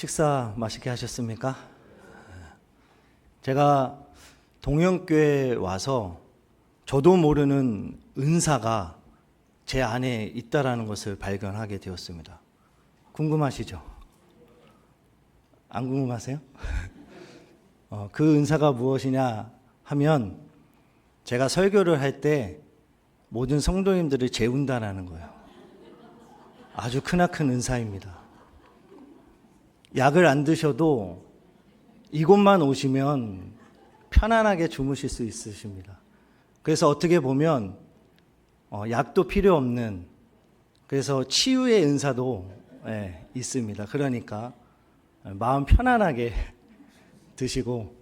식사 맛있게 하셨습니까? 제가 동영교회에 와서 저도 모르는 은사가 제 안에 있다라는 것을 발견하게 되었습니다. 궁금하시죠? 안 궁금하세요? 그 은사가 무엇이냐 하면 제가 설교를 할 때 모든 성도님들을 재운다라는 거예요. 아주 크나큰 은사입니다. 약을 안 드셔도 이곳만 오시면 편안하게 주무실 수 있으십니다. 그래서 어떻게 보면 약도 필요 없는, 그래서 치유의 은사도 있습니다. 그러니까 마음 편안하게 드시고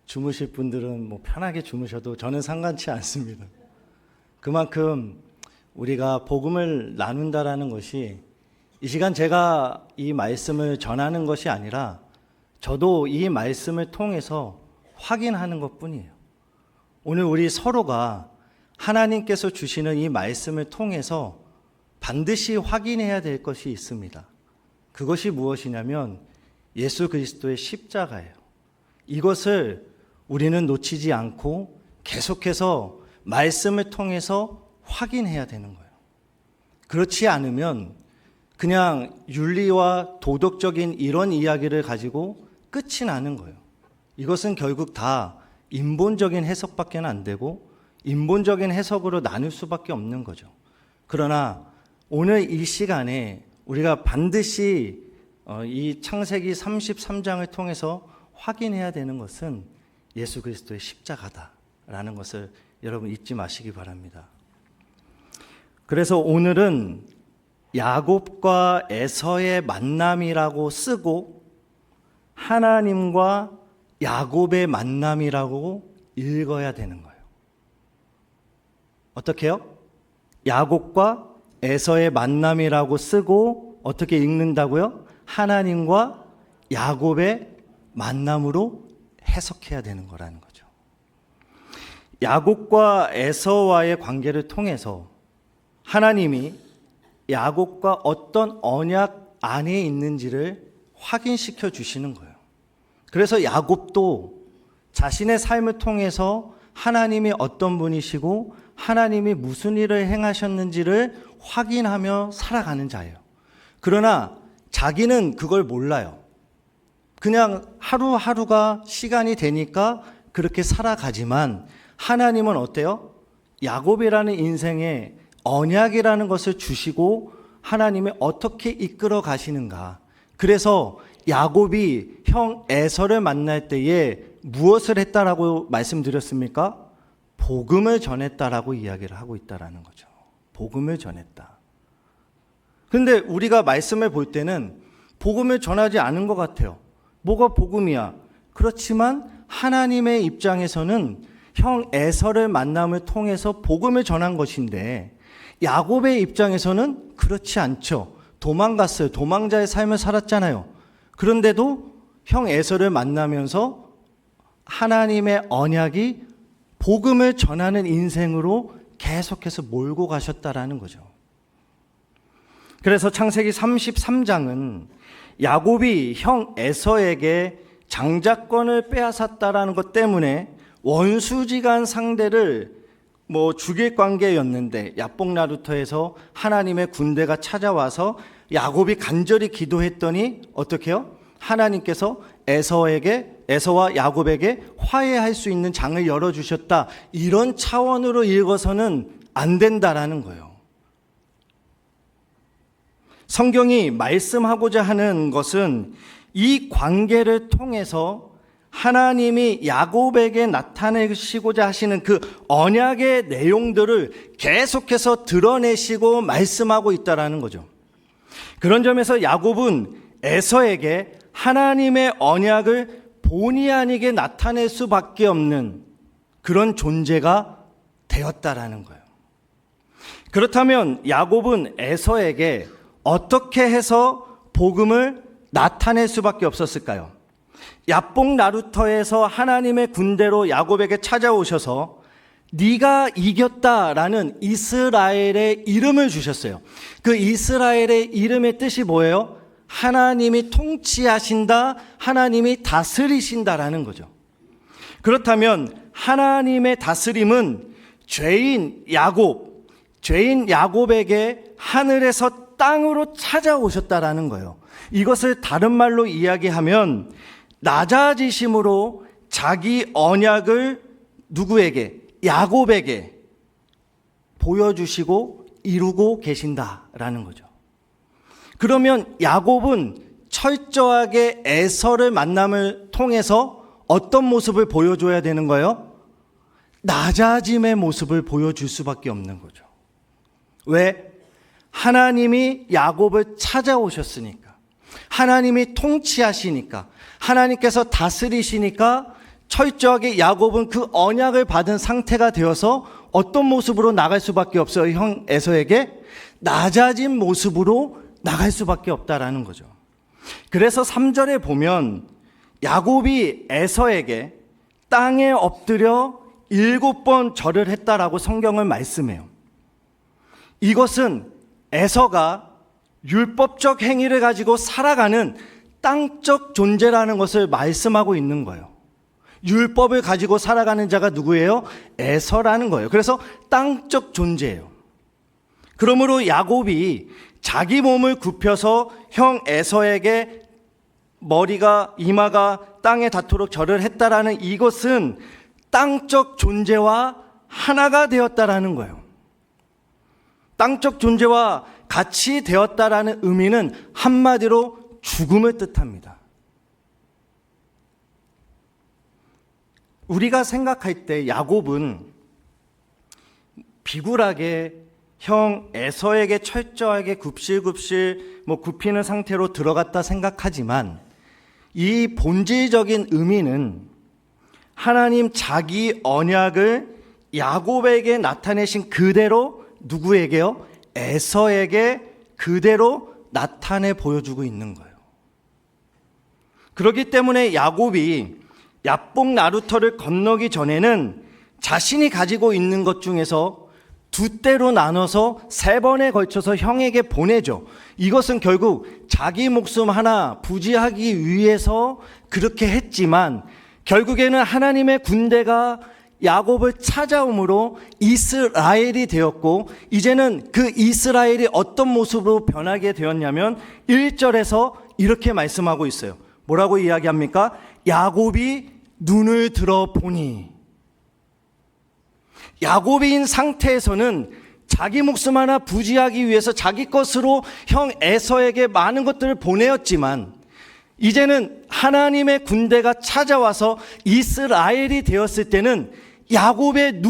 주무실 분들은 뭐 편하게 주무셔도 저는 상관치 않습니다. 그만큼 우리가 복음을 나눈다라는 것이, 이 시간 제가 이 말씀을 전하는 것이 아니라 저도 이 말씀을 통해서 확인하는 것뿐이에요. 오늘 우리 서로가 하나님께서 주시는 이 말씀을 통해서 반드시 확인해야 될 것이 있습니다. 그것이 무엇이냐면 예수 그리스도의 십자가예요. 이것을 우리는 놓치지 않고 계속해서 말씀을 통해서 확인해야 되는 거예요. 그렇지 않으면 그냥 윤리와 도덕적인 이런 이야기를 가지고 끝이 나는 거예요. 이것은 결국 다 인본적인 해석밖에 안 되고 인본적인 해석으로 나눌 수밖에 없는 거죠. 그러나 오늘 이 시간에 우리가 반드시 이 창세기 33장을 통해서 확인해야 되는 것은 예수 그리스도의 십자가다라는 것을 여러분 잊지 마시기 바랍니다. 그래서 오늘은 야곱과 에서의 만남이라고 쓰고 하나님과 야곱의 만남이라고 읽어야 되는 거예요. 어떻게요? 야곱과 에서의 만남이라고 쓰고 어떻게 읽는다고요? 하나님과 야곱의 만남으로 해석해야 되는 거라는 거죠. 야곱과 에서와의 관계를 통해서 하나님이 야곱과 어떤 언약 안에 있는지를 확인시켜 주시는 거예요. 그래서 야곱도 자신의 삶을 통해서 하나님이 어떤 분이시고 하나님이 무슨 일을 행하셨는지를 확인하며 살아가는 자예요. 그러나 자기는 그걸 몰라요. 그냥 하루하루가 시간이 되니까 그렇게 살아가지만 하나님은 어때요? 야곱이라는 인생에 언약이라는 것을 주시고 하나님이 어떻게 이끌어 가시는가. 그래서 야곱이 형 에서를 만날 때에 무엇을 했다라고 말씀드렸습니까? 복음을 전했다라고 이야기를 하고 있다라는 거죠. 복음을 전했다. 그런데 우리가 말씀을 볼 때는 복음을 전하지 않은 것 같아요. 뭐가 복음이야? 그렇지만 하나님의 입장에서는 형 에서를 만남을 통해서 복음을 전한 것인데 야곱의 입장에서는 그렇지 않죠. 도망갔어요. 도망자의 삶을 살았잖아요. 그런데도 형 에서를 만나면서 하나님의 언약이 복음을 전하는 인생으로 계속해서 몰고 가셨다라는 거죠. 그래서 창세기 33장은 야곱이 형 에서에게 장자권을 빼앗았다라는 것 때문에 원수지간 상대를 죽일 관계였는데 야복나루터에서 하나님의 군대가 찾아와서 야곱이 간절히 기도했더니 어떻게 해요? 하나님께서 에서와 야곱에게 화해할 수 있는 장을 열어주셨다. 이런 차원으로 읽어서는 안 된다라는 거예요. 성경이 말씀하고자 하는 것은 이 관계를 통해서 하나님이 야곱에게 나타내시고자 하시는 그 언약의 내용들을 계속해서 드러내시고 말씀하고 있다라는 거죠. 그런 점에서 야곱은 에서에게 하나님의 언약을 본의 아니게 나타낼 수밖에 없는 그런 존재가 되었다라는 거예요. 그렇다면 야곱은 에서에게 어떻게 해서 복음을 나타낼 수밖에 없었을까요? 야복 나루터에서 하나님의 군대로 야곱에게 찾아오셔서 네가 이겼다라는 이스라엘의 이름을 주셨어요. 그 이스라엘의 이름의 뜻이 뭐예요? 하나님이 통치하신다, 하나님이 다스리신다라는 거죠. 그렇다면 하나님의 다스림은 죄인 야곱에게 하늘에서 땅으로 찾아오셨다라는 거예요. 이것을 다른 말로 이야기하면 낮아지심으로 자기 언약을 누구에게? 야곱에게 보여주시고 이루고 계신다라는 거죠. 그러면 야곱은 철저하게 에서를 만남을 통해서 어떤 모습을 보여줘야 되는 거예요? 낮아짐의 모습을 보여줄 수밖에 없는 거죠. 왜? 하나님이 야곱을 찾아오셨으니까, 하나님이 통치하시니까, 하나님께서 다스리시니까 철저하게 야곱은 그 언약을 받은 상태가 되어서 어떤 모습으로 나갈 수밖에 없어요? 형 에서에게 낮아진 모습으로 나갈 수밖에 없다라는 거죠. 그래서 3절에 보면 야곱이 에서에게 땅에 엎드려 7번 절을 했다라고 성경을 말씀해요. 이것은 에서가 율법적 행위를 가지고 살아가는 땅적 존재라는 것을 말씀하고 있는 거예요. 율법을 가지고 살아가는 자가 누구예요? 에서라는 거예요. 그래서 땅적 존재예요. 그러므로 야곱이 자기 몸을 굽혀서 형 에서에게 머리가 이마가 땅에 닿도록 절을 했다라는 이것은 땅적 존재와 하나가 되었다라는 거예요. 땅적 존재와 같이 되었다라는 의미는 한마디로 죽음을 뜻합니다. 우리가 생각할 때 야곱은 비굴하게 형 에서에게 철저하게 굽실굽실 굽히는 상태로 들어갔다 생각하지만 이 본질적인 의미는 하나님 자기 언약을 야곱에게 나타내신 그대로 누구에게요? 에서에게 그대로 나타내 보여주고 있는 거예요. 그렇기 때문에 야곱이 야복 나루터를 건너기 전에는 자신이 가지고 있는 것 중에서 2대로 나눠서 3번에 걸쳐서 형에게 보내죠. 이것은 결국 자기 목숨 하나 부지하기 위해서 그렇게 했지만 결국에는 하나님의 군대가 야곱을 찾아옴으로 이스라엘이 되었고 이제는 그 이스라엘이 어떤 모습으로 변하게 되었냐면 1절에서 이렇게 말씀하고 있어요. 뭐라고 이야기합니까? 야곱이 눈을 들어보니. 야곱인 상태에서는 자기 목숨 하나 부지하기 위해서 자기 것으로 형 에서에게 많은 것들을 보내었지만 이제는 하나님의 군대가 찾아와서 이스라엘이 되었을 때는 야곱의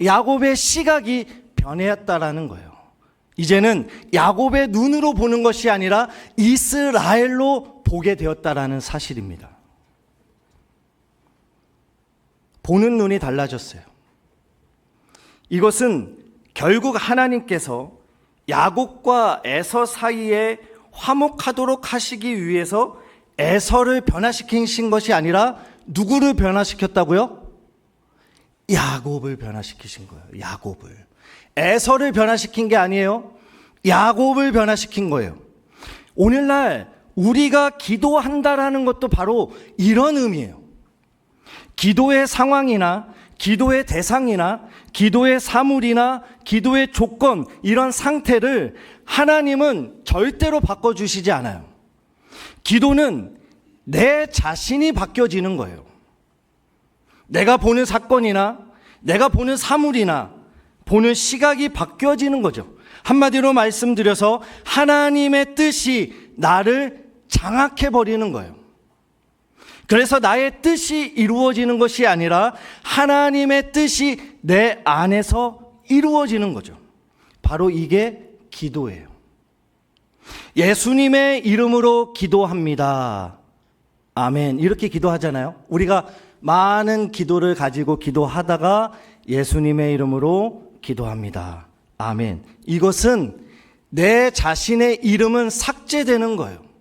야곱의 시각이 변했다라는 거예요. 이제는 야곱의 눈으로 보는 것이 아니라 이스라엘로 보게 되었다라는 사실입니다. 보는 눈이 달라졌어요. 이것은 결국 하나님께서 야곱과 에서 사이에 화목하도록 하시기 위해서 에서를 변화시키신 것이 아니라 누구를 변화시켰다고요? 야곱을 변화시키신 거예요. 야곱을. 에서를 변화시킨 게 아니에요. 야곱을 변화시킨 거예요. 오늘날 우리가 기도한다라는 것도 바로 이런 의미예요. 기도의 상황이나 기도의 대상이나 기도의 사물이나 기도의 조건 이런 상태를 하나님은 절대로 바꿔주시지 않아요. 기도는 내 자신이 바뀌어지는 거예요. 내가 보는 사건이나 내가 보는 사물이나 보는 시각이 바뀌어지는 거죠. 한마디로 말씀드려서 하나님의 뜻이 나를 장악해버리는 거예요. 그래서 나의 뜻이 이루어지는 것이 아니라 하나님의 뜻이 내 안에서 이루어지는 거죠. 바로 이게 기도예요. 예수님의 이름으로 기도합니다. 아멘. 이렇게 기도하잖아요. 우리가 많은 기도를 가지고 기도하다가 예수님의 이름으로 기도합니다. 아멘. 이것은 내 자신의 이름은 삭제되는 거예요.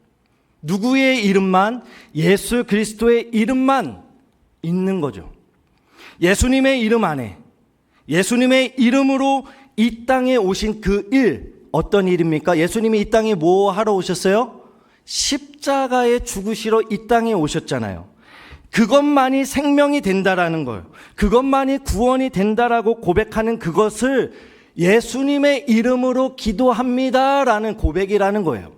누구의 이름만? 예수 그리스도의 이름만 있는 거죠. 예수님의 이름 안에, 예수님의 이름으로 이 땅에 오신 그 일, 어떤 일입니까? 예수님이 이 땅에 뭐 하러 오셨어요? 십자가에 죽으시러 이 땅에 오셨잖아요. 그것만이 생명이 된다라는 거예요. 그것만이 구원이 된다라고 고백하는 그것을 예수님의 이름으로 기도합니다라는 고백이라는 거예요.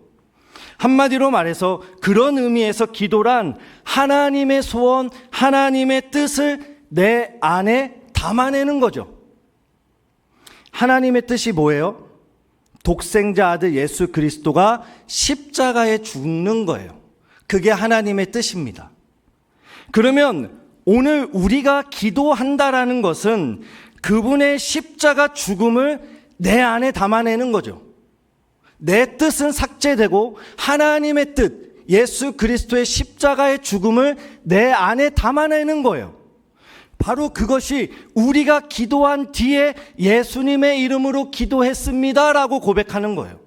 한마디로 말해서 그런 의미에서 기도란 하나님의 소원, 하나님의 뜻을 내 안에 담아내는 거죠. 하나님의 뜻이 뭐예요? 독생자 아들 예수 그리스도가 십자가에 죽는 거예요. 그게 하나님의 뜻입니다. 그러면 오늘 우리가 기도한다라는 것은 그분의 십자가 죽음을 내 안에 담아내는 거죠. 내 뜻은 삭제되고 하나님의 뜻, 예수 그리스도의 십자가의 죽음을 내 안에 담아내는 거예요. 바로 그것이 우리가 기도한 뒤에 예수님의 이름으로 기도했습니다라고 고백하는 거예요.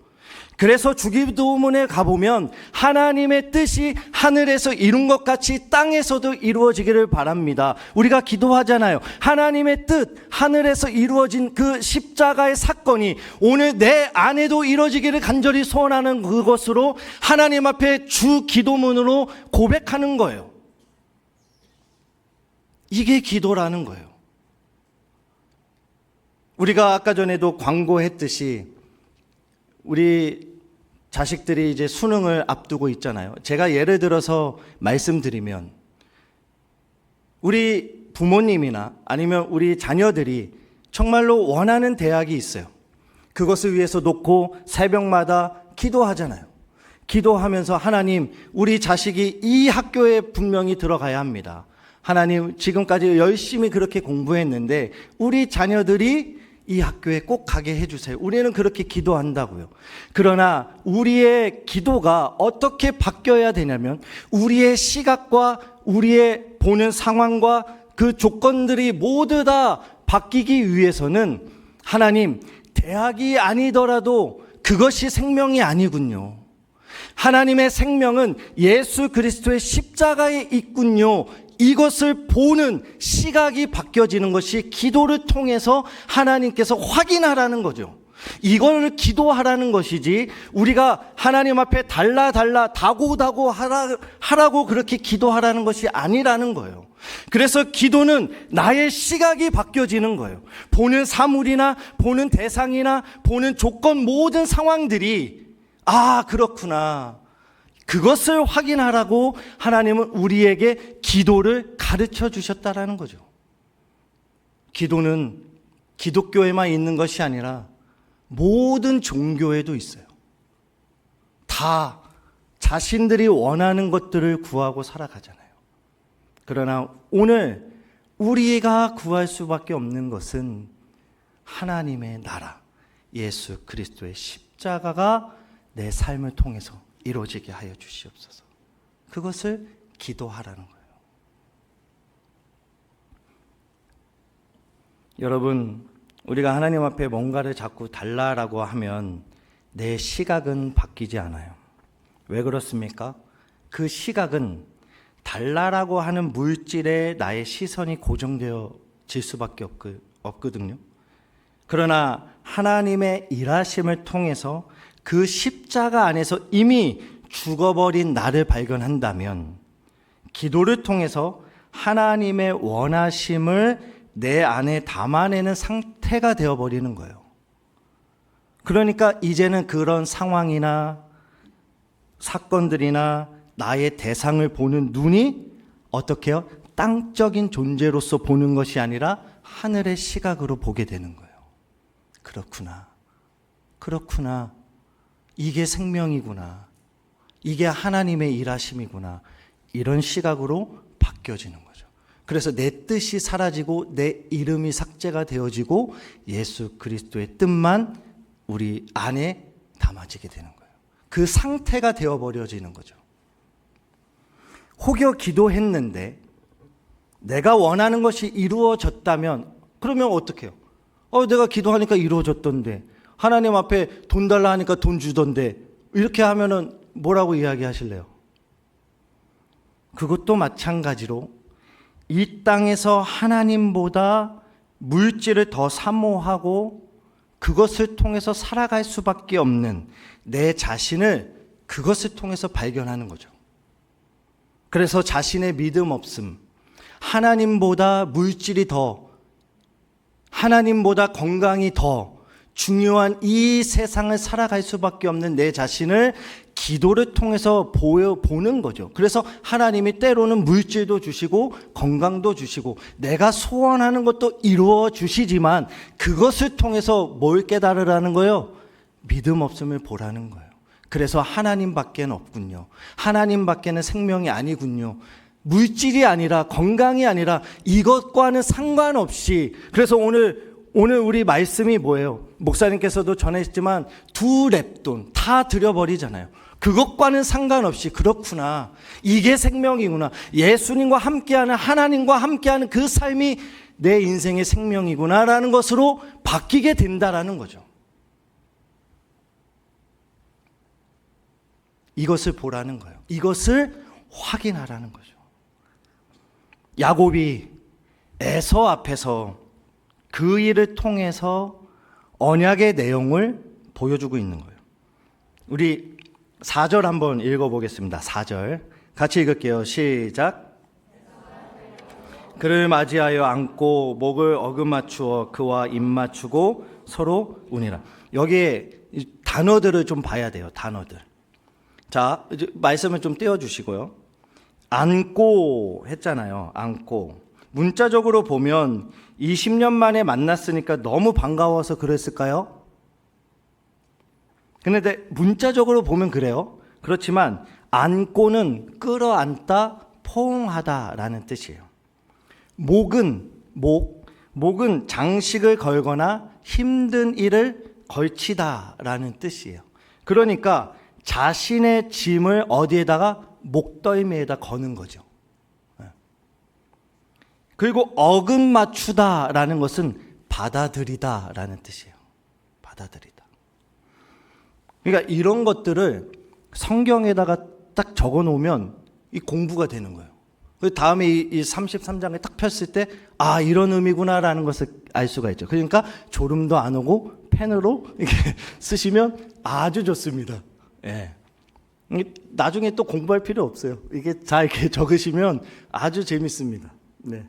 그래서 주기도문에 가보면 하나님의 뜻이 하늘에서 이룬 것 같이 땅에서도 이루어지기를 바랍니다. 우리가 기도하잖아요. 하나님의 뜻, 하늘에서 이루어진 그 십자가의 사건이 오늘 내 안에도 이루어지기를 간절히 소원하는 그것으로 하나님 앞에 주 기도문으로 고백하는 거예요. 이게 기도라는 거예요. 우리가 아까 전에도 광고했듯이 우리 자식들이 이제 수능을 앞두고 있잖아요. 제가 예를 들어서 말씀드리면 우리 부모님이나 아니면 우리 자녀들이 정말로 원하는 대학이 있어요. 그것을 위해서 놓고 새벽마다 기도하잖아요. 기도하면서 하나님, 우리 자식이 이 학교에 분명히 들어가야 합니다. 하나님, 지금까지 열심히 그렇게 공부했는데 우리 자녀들이 이 학교에 꼭 가게 해주세요. 우리는 그렇게 기도한다고요. 그러나 우리의 기도가 어떻게 바뀌어야 되냐면 우리의 시각과 우리의 보는 상황과 그 조건들이 모두 다 바뀌기 위해서는 하나님, 대학이 아니더라도 그것이 생명이 아니군요. 하나님의 생명은 예수 그리스도의 십자가에 있군요. 이것을 보는 시각이 바뀌어지는 것이 기도를 통해서 하나님께서 확인하라는 거죠. 이걸 기도하라는 것이지 우리가 하나님 앞에 달라 다고 하라고 그렇게 기도하라는 것이 아니라는 거예요. 그래서 기도는 나의 시각이 바뀌어지는 거예요. 보는 사물이나 보는 대상이나 보는 조건 모든 상황들이 그렇구나. 그것을 확인하라고 하나님은 우리에게 기도를 가르쳐 주셨다라는 거죠. 기도는 기독교에만 있는 것이 아니라 모든 종교에도 있어요. 다 자신들이 원하는 것들을 구하고 살아가잖아요. 그러나 오늘 우리가 구할 수밖에 없는 것은 하나님의 나라, 예수 그리스도의 십자가가 내 삶을 통해서 이루어지게 하여 주시옵소서. 그것을 기도하라는 거예요. 여러분, 우리가 하나님 앞에 뭔가를 자꾸 달라라고 하면 내 시각은 바뀌지 않아요. 왜 그렇습니까? 그 시각은 달라라고 하는 물질에 나의 시선이 고정되어질 수밖에 없거든요. 그러나 하나님의 일하심을 통해서 그 십자가 안에서 이미 죽어버린 나를 발견한다면 기도를 통해서 하나님의 원하심을 내 안에 담아내는 상태가 되어버리는 거예요. 그러니까 이제는 그런 상황이나 사건들이나 나의 대상을 보는 눈이 어떻게 해요? 땅적인 존재로서 보는 것이 아니라 하늘의 시각으로 보게 되는 거예요. 그렇구나. 이게 생명이구나. 이게 하나님의 일하심이구나. 이런 시각으로 바뀌어지는 거죠. 그래서 내 뜻이 사라지고 내 이름이 삭제가 되어지고 예수 그리스도의 뜻만 우리 안에 담아지게 되는 거예요. 그 상태가 되어버려지는 거죠. 혹여 기도했는데 내가 원하는 것이 이루어졌다면 그러면 어떻게 해요? 내가 기도하니까 이루어졌던데, 하나님 앞에 돈 달라 하니까 돈 주던데, 이렇게 하면은 뭐라고 이야기하실래요? 그것도 마찬가지로 이 땅에서 하나님보다 물질을 더 사모하고 그것을 통해서 살아갈 수밖에 없는 내 자신을 그것을 통해서 발견하는 거죠. 그래서 자신의 믿음 없음, 하나님보다 물질이 더, 하나님보다 건강이 더 중요한 이 세상을 살아갈 수밖에 없는 내 자신을 기도를 통해서 보는 거죠. 그래서 하나님이 때로는 물질도 주시고 건강도 주시고 내가 소원하는 것도 이루어 주시지만 그것을 통해서 뭘 깨달으라는 거예요? 믿음 없음을 보라는 거예요. 그래서 하나님밖에는 없군요. 하나님밖에는 생명이 아니군요. 물질이 아니라 건강이 아니라 이것과는 상관없이, 그래서 오늘 우리 말씀이 뭐예요? 목사님께서도 전했지만 2렙돈 다 드려버리잖아요. 그것과는 상관없이 그렇구나, 이게 생명이구나, 예수님과 함께하는, 하나님과 함께하는 그 삶이 내 인생의 생명이구나 라는 것으로 바뀌게 된다라는 거죠. 이것을 보라는 거예요. 이것을 확인하라는 거죠. 야곱이 에서 앞에서 그 일을 통해서 언약의 내용을 보여주고 있는 거예요. 우리 4절 한번 읽어보겠습니다. 4절 같이 읽을게요. 시작. 그를 맞이하여 안고 목을 어긋맞추어 그와 입 맞추고 서로 우니라. 여기에 단어들을 좀 봐야 돼요. 단어들. 자, 이제 말씀을 좀 떼어주시고요. 안고 했잖아요. 안고. 문자적으로 보면 20년 만에 만났으니까 너무 반가워서 그랬을까요? 그런데 문자적으로 보면 그래요. 그렇지만 안고는 끌어안다, 포옹하다라는 뜻이에요. 목은 장식을 걸거나 힘든 일을 걸치다라는 뜻이에요. 그러니까 자신의 짐을 어디에다가 목덜미에다 거는 거죠. 그리고 어긋맞추다라는 것은 받아들이다라는 뜻이에요. 받아들이다. 그러니까 이런 것들을 성경에다가 딱 적어 놓으면 이 공부가 되는 거예요. 그 다음에 이 33장을 딱 폈을 때 아, 이런 의미구나라는 것을 알 수가 있죠. 그러니까 졸음도 안 오고 펜으로 이렇게 쓰시면 아주 좋습니다. 예. 나중에 또 공부할 필요 없어요. 이게 잘 이렇게 적으시면 아주 재밌습니다. 네.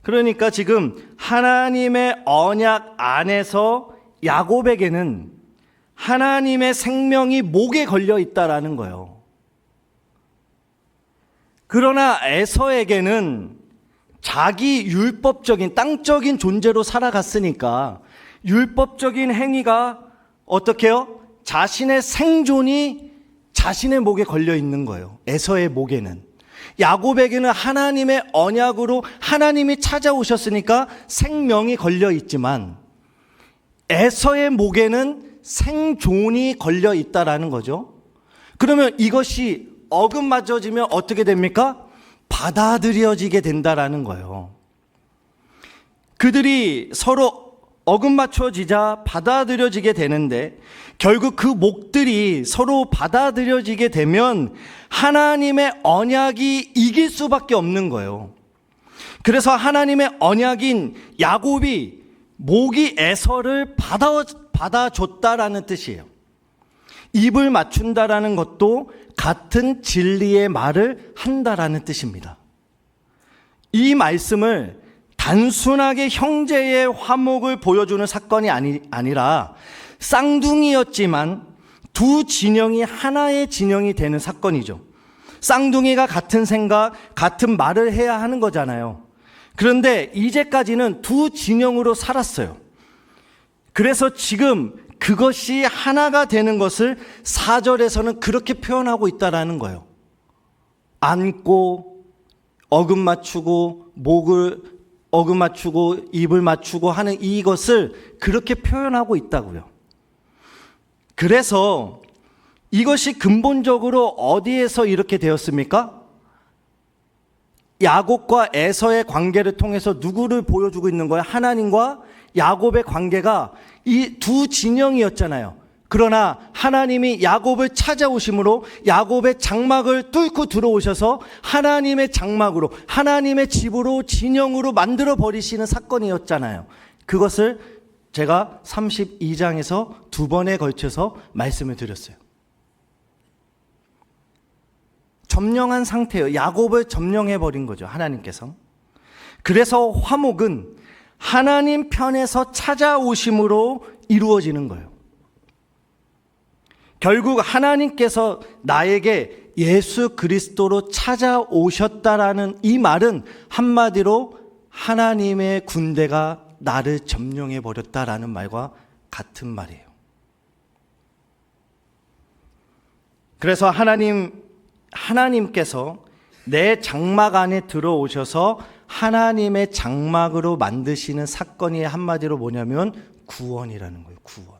그러니까 지금 하나님의 언약 안에서 야곱에게는 하나님의 생명이 목에 걸려 있다라는 거예요. 그러나 에서에게는 자기 율법적인 땅적인 존재로 살아갔으니까 율법적인 행위가 어떻게 해요? 자신의 생존이 자신의 목에 걸려 있는 거예요. 에서의 목에는. 야곱에게는 하나님의 언약으로 하나님이 찾아오셨으니까 생명이 걸려 있지만 에서의 목에는 생존이 걸려 있다라는 거죠. 그러면 이것이 어긋맞아지면 어떻게 됩니까? 받아들여지게 된다라는 거예요. 그들이 서로 어긋맞춰지자 받아들여지게 되는데 결국 그 목들이 서로 받아들여지게 되면 하나님의 언약이 이길 수밖에 없는 거예요. 그래서 하나님의 언약인 야곱이 목이 에서를 받아줬다라는 뜻이에요. 입을 맞춘다라는 것도 같은 진리의 말을 한다라는 뜻입니다. 이 말씀을 단순하게 형제의 화목을 보여주는 사건이 아니라 쌍둥이였지만 두 진영이 하나의 진영이 되는 사건이죠. 쌍둥이가 같은 생각, 같은 말을 해야 하는 거잖아요. 그런데 이제까지는 두 진영으로 살았어요. 그래서 지금 그것이 하나가 되는 것을 4절에서는 그렇게 표현하고 있다라는 거예요. 안고, 어긋맞추고, 목을 어긋맞추고, 입을 맞추고 하는 이것을 그렇게 표현하고 있다고요. 그래서 이것이 근본적으로 어디에서 이렇게 되었습니까? 야곱과 에서의 관계를 통해서 누구를 보여주고 있는 거예요? 하나님과 야곱의 관계가 이 두 진영이었잖아요. 그러나 하나님이 야곱을 찾아오심으로 야곱의 장막을 뚫고 들어오셔서 하나님의 장막으로, 하나님의 집으로, 진영으로 만들어 버리시는 사건이었잖아요. 그것을 제가 32장에서 두 번에 걸쳐서 말씀을 드렸어요. 점령한 상태예요. 야곱을 점령해버린 거죠, 하나님께서. 그래서 화목은 하나님 편에서 찾아오심으로 이루어지는 거예요. 결국 하나님께서 나에게 예수 그리스도로 찾아오셨다라는 이 말은 한마디로 하나님의 군대가 나를 점령해버렸다라는 말과 같은 말이에요. 그래서 하나님께서 내 장막 안에 들어오셔서 하나님의 장막으로 만드시는 사건이 한마디로 뭐냐면 구원이라는 거예요. 구원.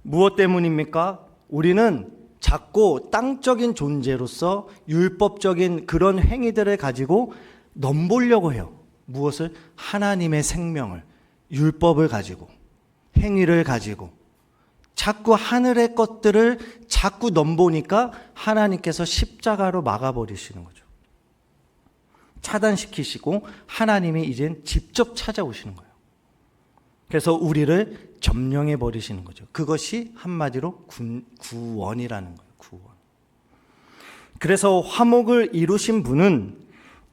무엇 때문입니까? 우리는 작고 땅적인 존재로서 율법적인 그런 행위들을 가지고 넘보려고 해요. 무엇을? 하나님의 생명을, 율법을 가지고, 행위를 가지고 자꾸 하늘의 것들을 자꾸 넘보니까 하나님께서 십자가로 막아버리시는 거죠. 차단시키시고 하나님이 이젠 직접 찾아오시는 거예요. 그래서 우리를 점령해 버리시는 거죠. 그것이 한마디로 구원이라는 거예요. 구원. 그래서 화목을 이루신 분은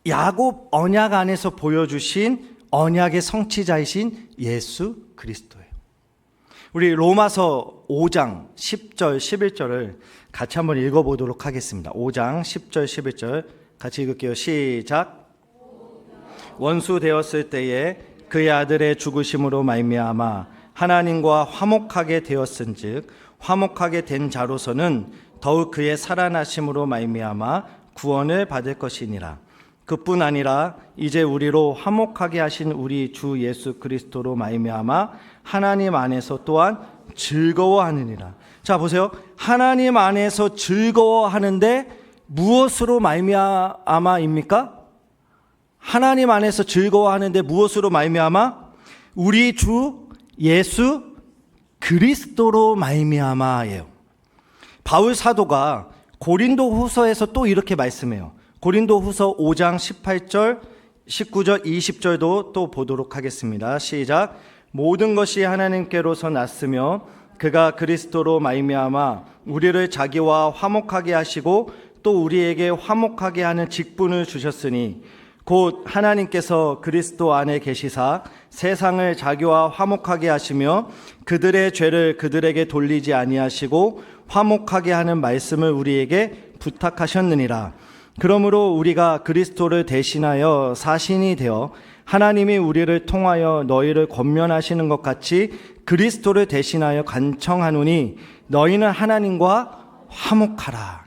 야곱 언약 안에서 보여주신 언약의 성취자이신 예수 그리스도예요. 우리 로마서 5장 10절 11절을 같이 한번 읽어보도록 하겠습니다. 5장 10절 11절 같이 읽을게요. 시작. 원수 되었을 때에 그의 아들의 죽으심으로 말미암아 하나님과 화목하게 되었은즉 화목하게 된 자로서는 더욱 그의 살아나심으로 말미암아 구원을 받을 것이니라. 그뿐 아니라 이제 우리로 화목하게 하신 우리 주 예수 그리스도로 말미암아 하나님 안에서 또한 즐거워하느니라. 자 보세요. 하나님 안에서 즐거워하는데 무엇으로 말미암아입니까? 하나님 안에서 즐거워하는데 무엇으로 말미암아? 우리 주 예수 그리스도로 말미암아예요. 바울 사도가 고린도후서에서 또 이렇게 말씀해요. 고린도후서 5장 18절, 19절, 20절도 또 보도록 하겠습니다. 시작. 모든 것이 하나님께로서 났으며 그가 그리스도로 말미암아 우리를 자기와 화목하게 하시고 또 우리에게 화목하게 하는 직분을 주셨으니 곧 하나님께서 그리스도 안에 계시사 세상을 자기와 화목하게 하시며 그들의 죄를 그들에게 돌리지 아니하시고 화목하게 하는 말씀을 우리에게 부탁하셨느니라. 그러므로 우리가 그리스도를 대신하여 사신이 되어 하나님이 우리를 통하여 너희를 권면하시는 것 같이 그리스도를 대신하여 간청하노니 너희는 하나님과 화목하라.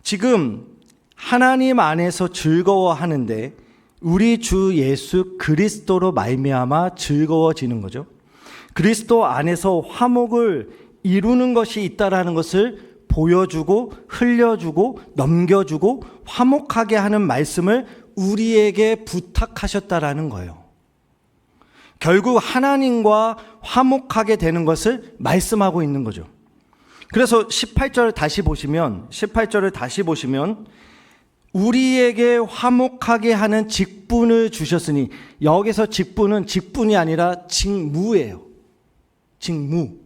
지금 하나님 안에서 즐거워하는데 우리 주 예수 그리스도로 말미암아 즐거워지는 거죠. 그리스도 안에서 화목을 이루는 것이 있다라는 것을 보여주고 흘려주고 넘겨주고 화목하게 하는 말씀을 우리에게 부탁하셨다라는 거예요. 결국 하나님과 화목하게 되는 것을 말씀하고 있는 거죠. 그래서 18절을 다시 보시면 우리에게 화목하게 하는 직분을 주셨으니, 여기서 직분은 직분이 아니라 직무예요. 직무,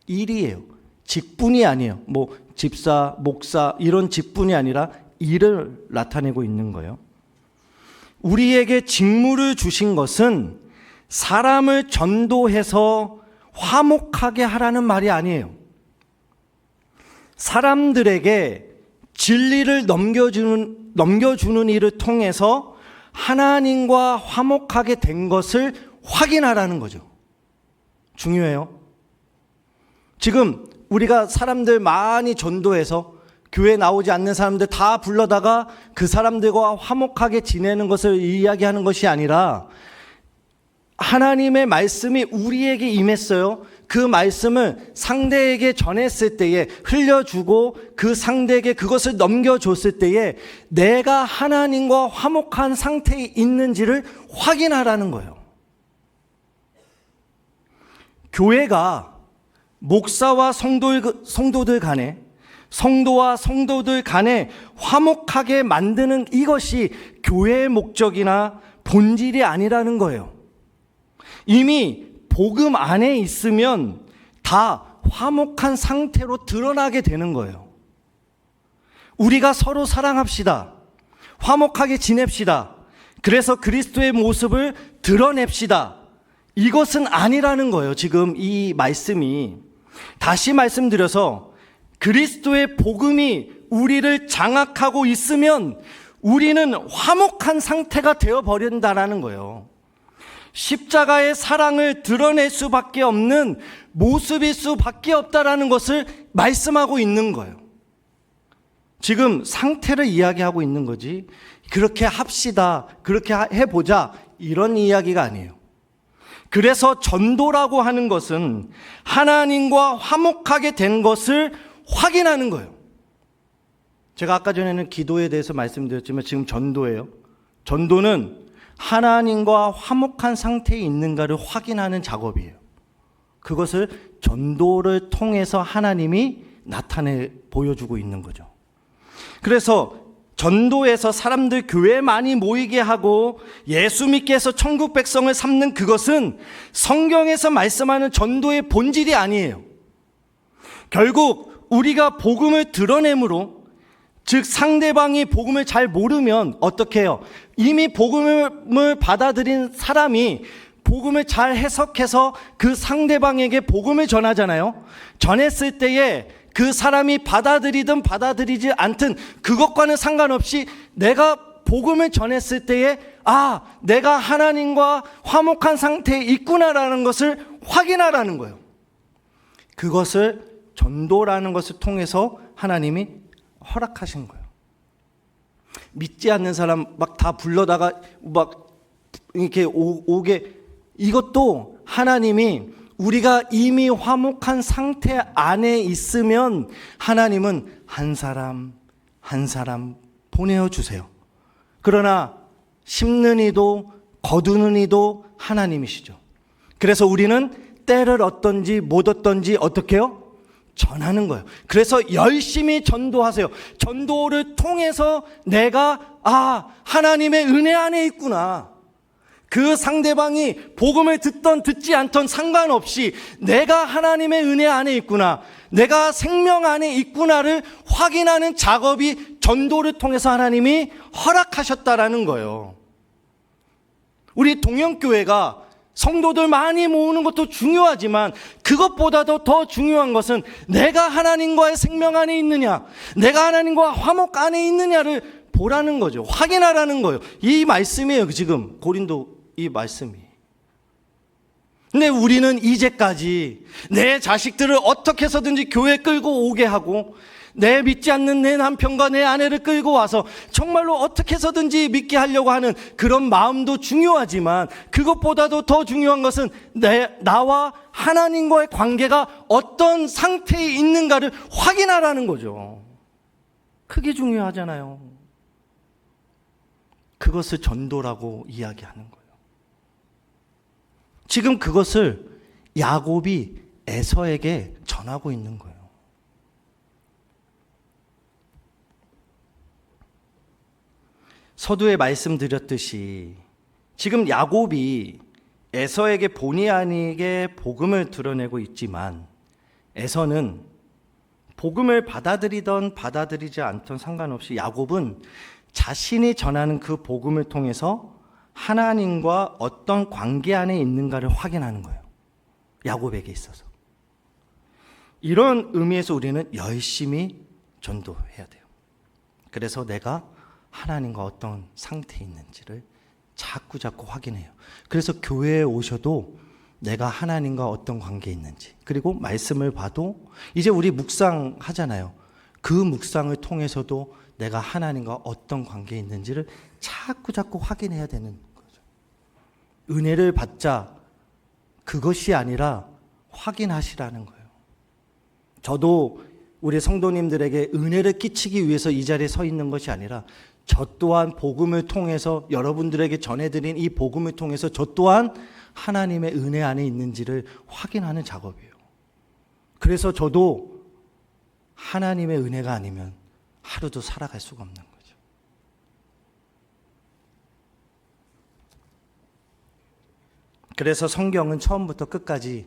일이에요. 직분이 아니에요. 뭐 집사, 목사 이런 직분이 아니라 일을 나타내고 있는 거예요. 우리에게 직무를 주신 것은 사람을 전도해서 화목하게 하라는 말이 아니에요. 사람들에게 진리를 넘겨주는 일을 통해서 하나님과 화목하게 된 것을 확인하라는 거죠. 중요해요. 지금 우리가 사람들 많이 전도해서 교회 나오지 않는 사람들 다 불러다가 그 사람들과 화목하게 지내는 것을 이야기하는 것이 아니라 하나님의 말씀이 우리에게 임했어요. 그 말씀을 상대에게 전했을 때에 흘려주고 그 상대에게 그것을 넘겨줬을 때에 내가 하나님과 화목한 상태에 있는지를 확인하라는 거예요. 교회가 목사와 성도들 간에, 성도와 성도들 간에 화목하게 만드는 이것이 교회의 목적이나 본질이 아니라는 거예요. 이미 복음 안에 있으면 다 화목한 상태로 드러나게 되는 거예요. 우리가 서로 사랑합시다. 화목하게 지냅시다. 그래서 그리스도의 모습을 드러냅시다. 이것은 아니라는 거예요. 지금 이 말씀이. 다시 말씀드려서 그리스도의 복음이 우리를 장악하고 있으면 우리는 화목한 상태가 되어버린다라는 거예요. 십자가의 사랑을 드러낼 수밖에 없는 모습일 수밖에 없다라는 것을 말씀하고 있는 거예요. 지금 상태를 이야기하고 있는 거지, 그렇게 합시다, 그렇게 해보자, 이런 이야기가 아니에요. 그래서 전도라고 하는 것은 하나님과 화목하게 된 것을 확인하는 거예요. 제가 아까 전에는 기도에 대해서 말씀드렸지만 지금 전도예요. 전도는 하나님과 화목한 상태에 있는가를 확인하는 작업이에요. 그것을 전도를 통해서 하나님이 나타내 보여주고 있는 거죠. 그래서 전도에서 사람들 교회에 많이 모이게 하고 예수 믿게 해서 천국 백성을 삼는 그것은 성경에서 말씀하는 전도의 본질이 아니에요. 결국 우리가 복음을 드러내므로, 즉 상대방이 복음을 잘 모르면 어떻게 해요? 이미 복음을 받아들인 사람이 복음을 잘 해석해서 그 상대방에게 복음을 전하잖아요. 전했을 때에 그 사람이 받아들이든 받아들이지 않든 그것과는 상관없이 내가 복음을 전했을 때에 내가 하나님과 화목한 상태에 있구나라는 것을 확인하라는 거예요. 그것을 전도라는 것을 통해서 하나님이 허락하신 거예요. 믿지 않는 사람 막 다 불러다가 막 이렇게 오게, 이것도 하나님이 우리가 이미 화목한 상태 안에 있으면 하나님은 한 사람 한 사람 보내어주세요. 그러나 심는 이도 거두는 이도 하나님이시죠. 그래서 우리는 때를 얻든지 못 얻든지 어떻게 해요? 전하는 거예요. 그래서 열심히 전도하세요. 전도를 통해서 내가 하나님의 은혜 안에 있구나, 그 상대방이 복음을 듣던 듣지 않던 상관없이 내가 하나님의 은혜 안에 있구나, 내가 생명 안에 있구나를 확인하는 작업이 전도를 통해서 하나님이 허락하셨다라는 거예요. 우리 동영교회가 성도들 많이 모으는 것도 중요하지만 그것보다도 더 중요한 것은 내가 하나님과의 생명 안에 있느냐, 내가 하나님과 화목 안에 있느냐를 보라는 거죠. 확인하라는 거예요. 이 말씀이에요. 지금 고린도 이 말씀이. 근데 우리는 이제까지 내 자식들을 어떻게 해서든지 교회 끌고 오게 하고, 내 믿지 않는 내 남편과 내 아내를 끌고 와서 정말로 어떻게 해서든지 믿게 하려고 하는 그런 마음도 중요하지만 그것보다도 더 중요한 것은 나와 하나님과의 관계가 어떤 상태에 있는가를 확인하라는 거죠. 그게 중요하잖아요. 그것을 전도라고 이야기하는 거예요. 지금 그것을 야곱이 에서에게 전하고 있는 거예요. 서두에 말씀드렸듯이 지금 야곱이 에서에게 본의 아니게 복음을 드러내고 있지만, 에서는 복음을 받아들이던 받아들이지 않던 상관없이 야곱은 자신이 전하는 그 복음을 통해서 하나님과 어떤 관계 안에 있는가를 확인하는 거예요. 야곱에게 있어서. 이런 의미에서 우리는 열심히 전도해야 돼요. 그래서 내가 하나님과 어떤 상태에 있는지를 자꾸 확인해요. 그래서 교회에 오셔도 내가 하나님과 어떤 관계에 있는지, 그리고 말씀을 봐도 이제 우리 묵상하잖아요. 그 묵상을 통해서도 내가 하나님과 어떤 관계에 있는지를 자꾸 확인해야 되는 거죠. 은혜를 받자, 그것이 아니라 확인하시라는 거예요. 저도 우리 성도님들에게 은혜를 끼치기 위해서 이 자리에 서 있는 것이 아니라 저 또한 복음을 통해서 여러분들에게 전해드린 이 복음을 통해서 저 또한 하나님의 은혜 안에 있는지를 확인하는 작업이에요. 그래서 저도 하나님의 은혜가 아니면 하루도 살아갈 수가 없는 거죠. 그래서 성경은 처음부터 끝까지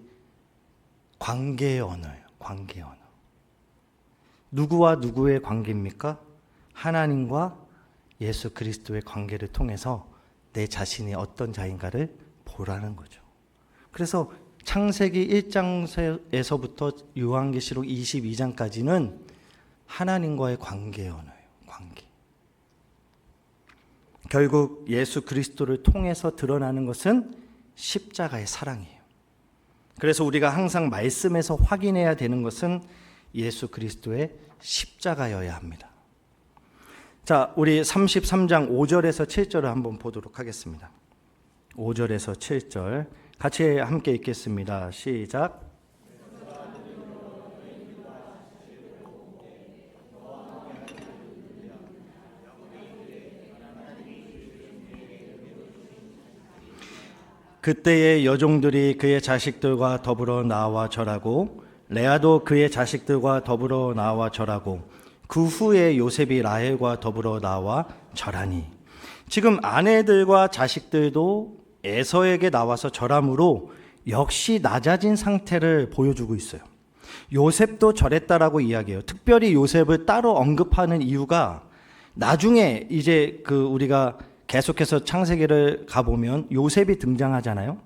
관계의 언어예요. 관계 언어. 누구와 누구의 관계입니까? 하나님과 예수 그리스도의 관계를 통해서 내 자신이 어떤 자인가를 보라는 거죠. 그래서 창세기 1장에서부터 요한계시록 22장까지는 하나님과의 관계 언어예요. 관계. 결국 예수 그리스도를 통해서 드러나는 것은 십자가의 사랑이에요. 그래서 우리가 항상 말씀에서 확인해야 되는 것은 예수 그리스도의 십자가여야 합니다. 자, 우리 33장 5절에서 7절을 한번 보도록 하겠습니다. 5절에서 7절 같이 함께 읽겠습니다. 시작. 그때의 여종들이 그의 자식들과 더불어 나와 절하고 레아도 그의 자식들과 더불어 나와 절하고 그 후에 요셉이 라헬과 더불어 나와 절하니. 지금 아내들과 자식들도 에서에게 나와서 절함으로 역시 낮아진 상태를 보여주고 있어요. 요셉도 절했다라고 이야기해요. 특별히 요셉을 따로 언급하는 이유가 나중에 이제 우리가 계속해서 창세기를 가보면 요셉이 등장하잖아요.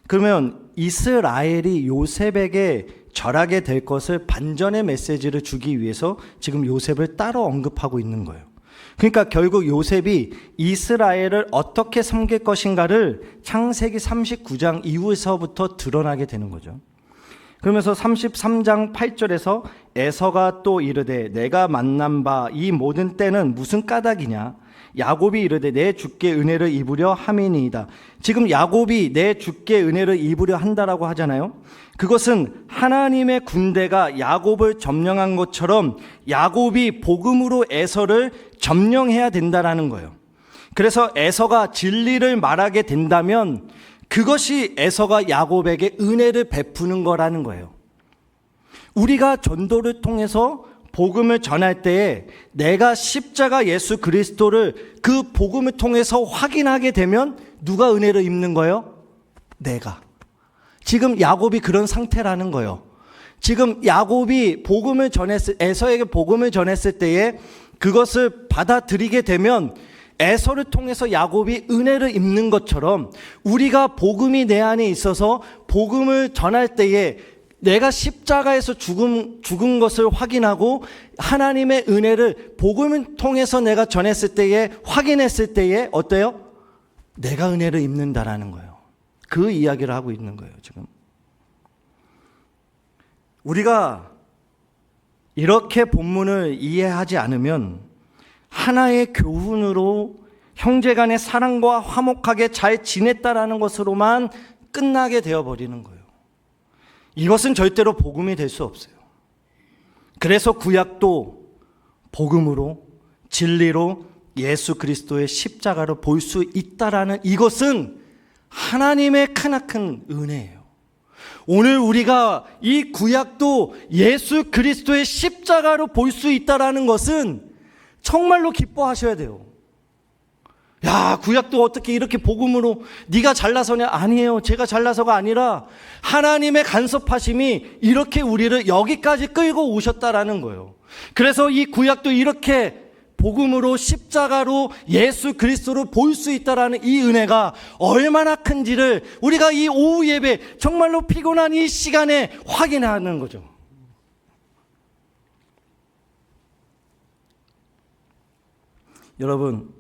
그러면 이스라엘이 요셉에게 절하게 될 것을 반전의 메시지를 주기 위해서 지금 요셉을 따로 언급하고 있는 거예요. 그러니까 결국 요셉이 이스라엘을 어떻게 섬길 것인가를 창세기 39장 이후에서부터 드러나게 되는 거죠. 그러면서 33장 8절에서 에서가 또 이르되 내가 만난 바 이 모든 때는 무슨 까닭이냐. 야곱이 이르되 내 주께 은혜를 입으려 함이니이다. 지금 야곱이 내 주께 은혜를 입으려 한다라고 하잖아요. 그것은 하나님의 군대가 야곱을 점령한 것처럼 야곱이 복음으로 에서를 점령해야 된다라는 거예요. 그래서 에서가 진리를 말하게 된다면 그것이 에서가 야곱에게 은혜를 베푸는 거라는 거예요. 우리가 전도를 통해서 복음을 전할 때에 내가 십자가 예수 그리스도를 그 복음을 통해서 확인하게 되면 누가 은혜를 입는 거예요? 내가. 지금 야곱이 그런 상태라는 거예요. 지금 야곱이 에서에게 복음을 전했을 때에 그것을 받아들이게 되면 에서를 통해서 야곱이 은혜를 입는 것처럼 우리가 복음이 내 안에 있어서 복음을 전할 때에 내가 십자가에서 죽은 것을 확인하고 하나님의 은혜를 복음을 통해서 내가 전했을 때에 확인했을 때에 어때요? 내가 은혜를 입는다라는 거예요. 그 이야기를 하고 있는 거예요, 지금. 우리가 이렇게 본문을 이해하지 않으면 하나의 교훈으로 형제간의 사랑과 화목하게 잘 지냈다라는 것으로만 끝나게 되어버리는 거예요. 이것은 절대로 복음이 될 수 없어요. 그래서 구약도 복음으로 진리로 예수 그리스도의 십자가로 볼 수 있다라는 이것은 하나님의 크나큰 은혜예요. 오늘 우리가 이 구약도 예수 그리스도의 십자가로 볼 수 있다라는 것은 정말로 기뻐하셔야 돼요. 야, 구약도 어떻게 이렇게 복음으로 네가 잘나서냐? 아니에요. 제가 잘나서가 아니라 하나님의 간섭하심이 이렇게 우리를 여기까지 끌고 오셨다라는 거예요. 그래서 이 구약도 이렇게 복음으로 십자가로 예수 그리스도로 볼 수 있다라는 이 은혜가 얼마나 큰지를 우리가 이 오후 예배 정말로 피곤한 이 시간에 확인하는 거죠. 여러분,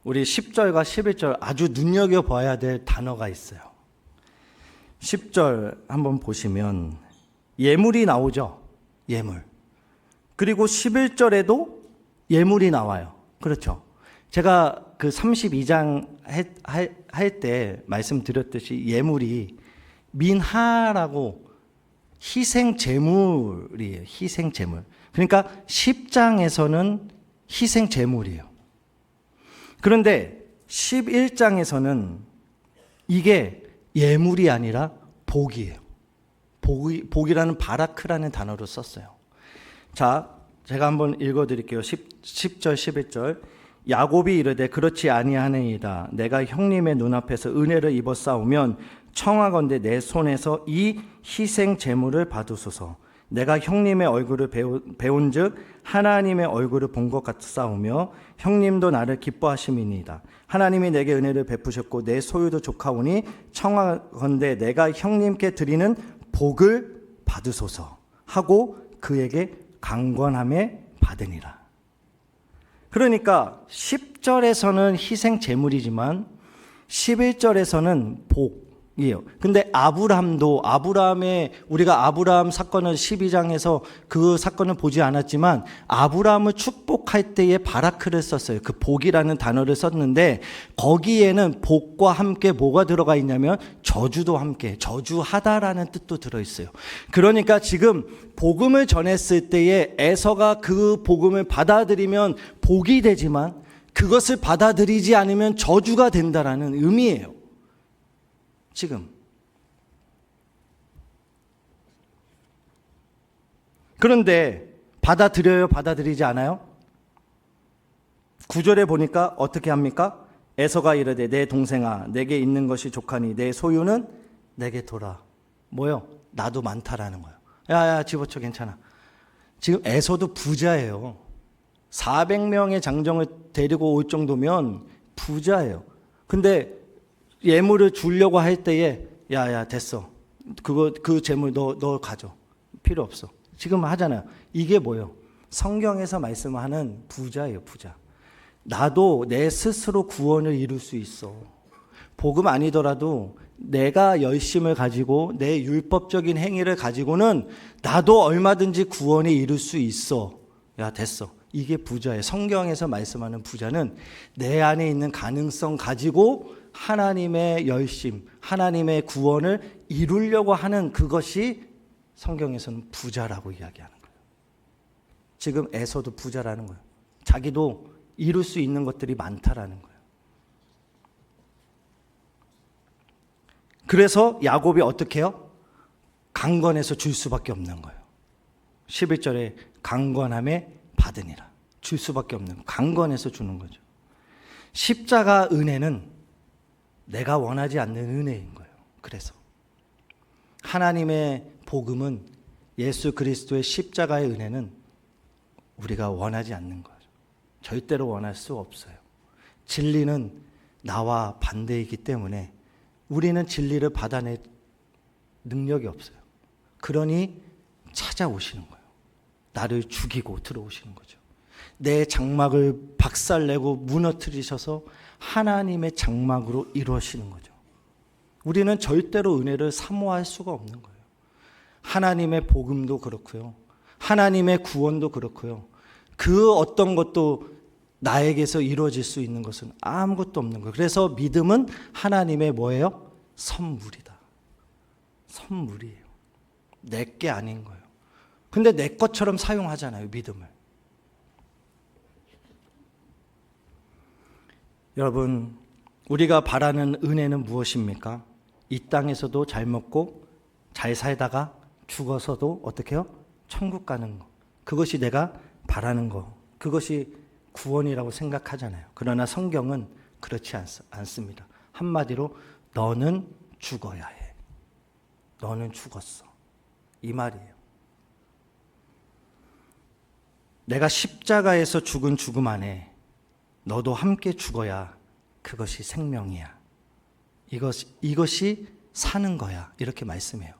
우리 10절과 11절 아주 눈여겨봐야 될 단어가 있어요. 10절 한번 보시면 예물이 나오죠. 예물. 그리고 11절에도 예물이 나와요. 그렇죠. 제가 그 32장 할 때 말씀드렸듯이 예물이 민하라고 희생 제물이에요. 희생 제물. 그러니까 10장에서는 희생 제물이에요. 그런데 11장에서는 이게 예물이 아니라 복이에요. 복이라는 바라크라는 단어로 썼어요. 자, 제가 한번 읽어드릴게요. 10절 11절. 야곱이 이르되 그렇지 아니하느니이다. 내가 형님의 눈앞에서 은혜를 입어 싸우면 청하건대 내 손에서 이 희생 제물을 받으소서. 내가 형님의 얼굴을 배운즉 하나님의 얼굴을 본 것 같사오며 형님도 나를 기뻐하심이니이다. 하나님이 내게 은혜를 베푸셨고 내 소유도 족하오니 청하건대 내가 형님께 드리는 복을 받으소서 하고 그에게 강권함에 받으니라. 그러니까 10절에서는 희생 제물이지만 11절에서는 복이에요. 근데 아브라함의 우리가 아브라함 사건을 12장에서 그 사건을 보지 않았지만 아브라함을 축복할 때에 바라크를 썼어요. 그 복이라는 단어를 썼는데 거기에는 복과 함께 뭐가 들어가 있냐면 저주도 함께, 저주하다라는 뜻도 들어있어요. 그러니까 지금 복음을 전했을 때에 에서가 그 복음을 받아들이면 복이 되지만 그것을 받아들이지 않으면 저주가 된다라는 의미예요. 지금. 그런데 받아들여요? 받아들이지 않아요? 9절에 보니까 어떻게 합니까? 에서가 이르되 내 동생아 내게 있는 것이 족하니 내 소유는 내게 돌아. 뭐요? 나도 많다라는 거예요. 야야 집어쳐 괜찮아. 지금 에서도 부자예요. 400명의 장정을 데리고 올 정도면 부자예요. 근데 예물을 주려고 할 때에 야야 됐어. 그 재물 너 가져. 필요 없어. 지금 하잖아요. 이게 뭐예요? 성경에서 말씀하는 부자예요, 부자. 나도 내 스스로 구원을 이룰 수 있어. 복음 아니더라도 내가 열심을 가지고 내 율법적인 행위를 가지고는 나도 얼마든지 구원을 이룰 수 있어. 야 됐어. 이게 부자예요. 성경에서 말씀하는 부자는 내 안에 있는 가능성 가지고 하나님의 열심, 하나님의 구원을 이루려고 하는 그것이 성경에서는 부자라고 이야기하는 거예요. 지금 에서도 부자라는 거예요. 자기도 이룰 수 있는 것들이 많다라는 거예요. 그래서 야곱이 어떻게 해요? 강권해서 줄 수밖에 없는 거예요. 11절에 강권함에 받으니라. 줄 수밖에 없는 거예요. 강권해서 주는 거죠. 십자가 은혜는 내가 원하지 않는 은혜인 거예요. 그래서 하나님의 복음은 예수 그리스도의 십자가의 은혜는 우리가 원하지 않는 거죠. 절대로 원할 수 없어요. 진리는 나와 반대이기 때문에 우리는 진리를 받아낼 능력이 없어요. 그러니 찾아오시는 거예요. 나를 죽이고 들어오시는 거죠. 내 장막을 박살내고 무너뜨리셔서 하나님의 장막으로 이루시는 거죠. 우리는 절대로 은혜를 사모할 수가 없는 거예요. 하나님의 복음도 그렇고요. 하나님의 구원도 그렇고요. 그 어떤 것도 나에게서 이루어질 수 있는 것은 아무것도 없는 거예요. 그래서 믿음은 하나님의 뭐예요? 선물이다. 선물이에요. 내 게 아닌 거예요. 근데 내 것처럼 사용하잖아요, 믿음을. 여러분, 우리가 바라는 은혜는 무엇입니까? 이 땅에서도 잘 먹고 잘 살다가 죽어서도 어떻게 해요? 천국 가는 거. 그것이 내가 바라는 거. 그것이 구원이라고 생각하잖아요. 그러나 성경은 그렇지 않습니다. 한마디로 너는 죽어야 해. 너는 죽었어. 이 말이에요. 내가 십자가에서 죽은 죽음 안에 너도 함께 죽어야 그것이 생명이야. 이것이 사는 거야. 이렇게 말씀해요.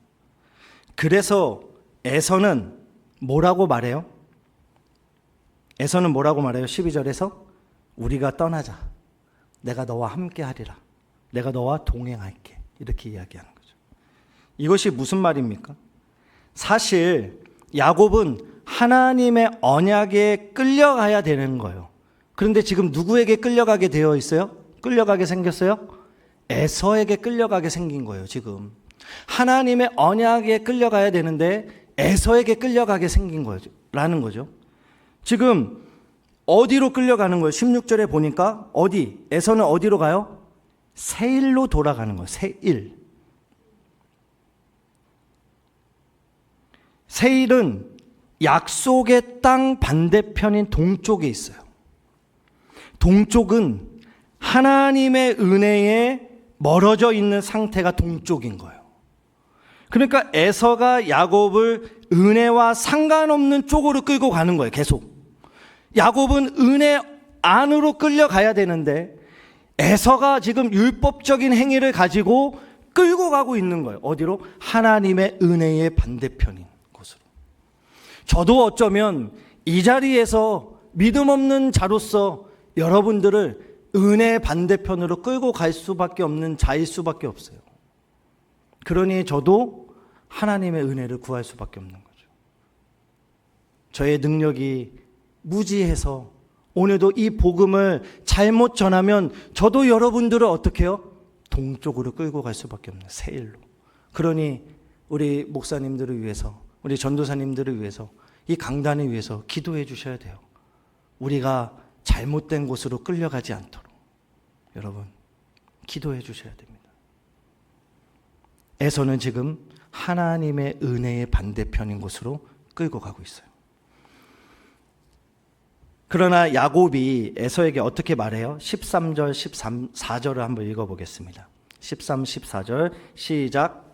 그래서 에서는 뭐라고 말해요? 에서는 뭐라고 말해요? 12절에서 우리가 떠나자. 내가 너와 함께 하리라. 내가 너와 동행할게. 이렇게 이야기하는 거죠. 이것이 무슨 말입니까? 사실 야곱은 하나님의 언약에 끌려가야 되는 거예요. 그런데 지금 누구에게 끌려가게 되어 있어요? 끌려가게 생겼어요? 에서에게 끌려가게 생긴 거예요, 지금. 하나님의 언약에 끌려가야 되는데 에서에게 끌려가게 생긴 거죠. 라는 거죠. 지금 어디로 끌려가는 거예요? 16절에 보니까 에서는 어디로 가요? 세일로 돌아가는 거예요. 세일. 세일은 약속의 땅 반대편인 동쪽에 있어요. 동쪽은 하나님의 은혜에 멀어져 있는 상태가 동쪽인 거예요. 그러니까 에서가 야곱을 은혜와 상관없는 쪽으로 끌고 가는 거예요. 계속. 야곱은 은혜 안으로 끌려가야 되는데 에서가 지금 율법적인 행위를 가지고 끌고 가고 있는 거예요. 어디로? 하나님의 은혜의 반대편인 곳으로. 저도 어쩌면 이 자리에서 믿음 없는 자로서 여러분들을 은혜의 반대편으로 끌고 갈 수밖에 없는 자일 수밖에 없어요. 그러니 저도 하나님의 은혜를 구할 수밖에 없는 거죠. 저의 능력이 무지해서 오늘도 이 복음을 잘못 전하면 저도 여러분들을 어떻게 해요? 동쪽으로 끌고 갈 수밖에 없는 세일로. 그러니 우리 목사님들을 위해서, 우리 전도사님들을 위해서, 이 강단을 위해서 기도해 주셔야 돼요. 우리가 잘못된 곳으로 끌려가지 않도록 여러분 기도해 주셔야 됩니다. 에서는 지금 하나님의 은혜의 반대편인 곳으로 끌고 가고 있어요. 그러나 야곱이 에서에게 어떻게 말해요? 13절, 14절을 한번 읽어보겠습니다. 13, 14절 시작.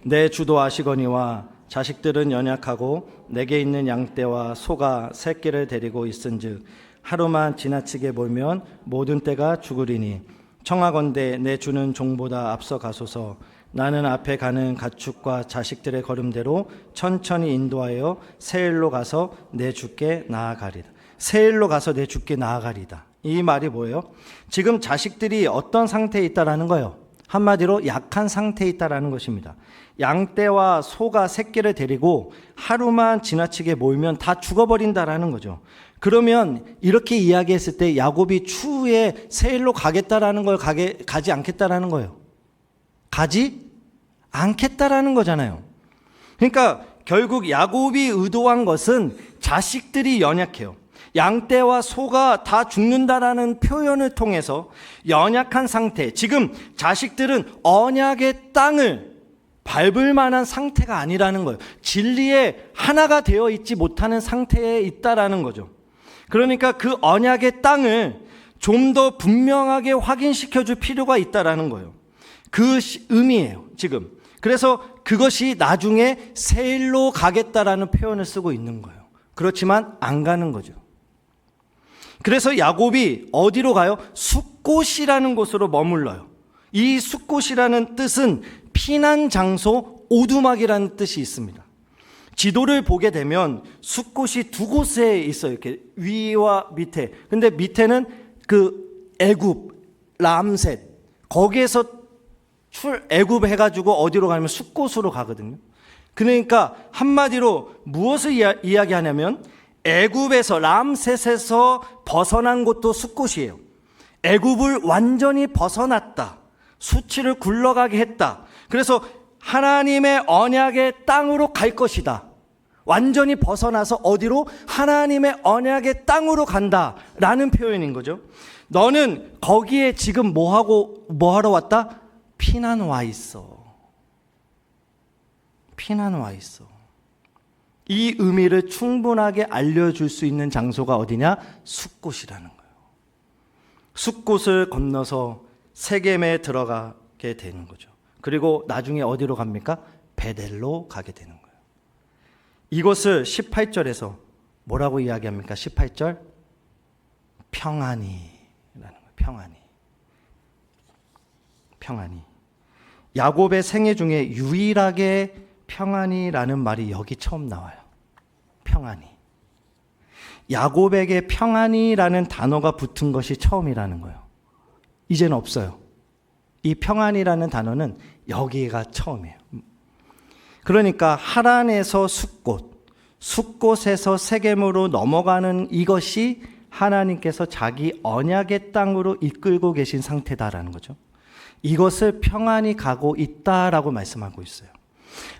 내 주도 아시거니와 자식들은 연약하고 내게 있는 양떼와 소가 새끼를 데리고 있은즉 하루만 지나치게 몰면 모든 떼가 죽으리니 청하건대 내 주는 종보다 앞서 가소서. 나는 앞에 가는 가축과 자식들의 걸음대로 천천히 인도하여 세일로 가서 내 주께 나아가리다. 세일로 가서 내 주께 나아가리다. 이 말이 뭐예요? 지금 자식들이 어떤 상태에 있다라는 거예요. 한마디로 약한 상태에 있다라는 것입니다. 양떼와 소가 새끼를 데리고 하루만 지나치게 몰면 다 죽어버린다라는 거죠. 그러면 이렇게 이야기했을 때 야곱이 추후에 세일로 가겠다라는 걸 가지 않겠다라는 거예요. 가지 않겠다라는 거잖아요. 그러니까 결국 야곱이 의도한 것은 자식들이 연약해요. 양떼와 소가 다 죽는다라는 표현을 통해서 연약한 상태, 지금 자식들은 언약의 땅을 밟을 만한 상태가 아니라는 거예요. 진리에 하나가 되어 있지 못하는 상태에 있다라는 거죠. 그러니까 그 언약의 땅을 좀 더 분명하게 확인시켜 줄 필요가 있다라는 거예요. 그 의미예요, 지금. 그래서 그것이 나중에 세일로 가겠다라는 표현을 쓰고 있는 거예요. 그렇지만 안 가는 거죠. 그래서 야곱이 어디로 가요? 숫곳이라는 곳으로 머물러요. 이 숫곳이라는 뜻은 피난 장소, 오두막이라는 뜻이 있습니다. 지도를 보게 되면 숫곳이 두 곳에 있어요. 이렇게 위와 밑에. 근데 밑에는 그 애굽, 람셋, 거기에서 애굽 해가지고 어디로 가냐면 숫곳으로 가거든요. 그러니까 한마디로 무엇을 이야기하냐면 애굽에서, 람셋에서 벗어난 곳도 숫곳이에요. 애굽을 완전히 벗어났다. 수치를 굴러가게 했다. 그래서 하나님의 언약의 땅으로 갈 것이다. 완전히 벗어나서 어디로? 하나님의 언약의 땅으로 간다라는 표현인 거죠. 너는 거기에 지금 뭐하러 왔다? 피난 와 있어. 피난 와 있어. 이 의미를 충분하게 알려줄 수 있는 장소가 어디냐? 숫곳이라는 거예요. 숫곳을 건너서 세겜에 들어가게 되는 거죠. 그리고 나중에 어디로 갑니까? 베델로 가게 되는 거예요. 이것을 18절에서 뭐라고 이야기합니까? 18절 평안히라는 거예요. 평안히. 야곱의 생애 중에 유일하게 평안히라는 말이 여기 처음 나와요. 평안히. 야곱에게 평안히라는 단어가 붙은 것이 처음이라는 거예요. 이제는 없어요. 이 평안이라는 단어는 여기가 처음이에요. 그러니까 하란에서 숫곳, 숫곳에서 세겜으로 넘어가는 이것이 하나님께서 자기 언약의 땅으로 이끌고 계신 상태다라는 거죠. 이것을 평안히 가고 있다라고 말씀하고 있어요.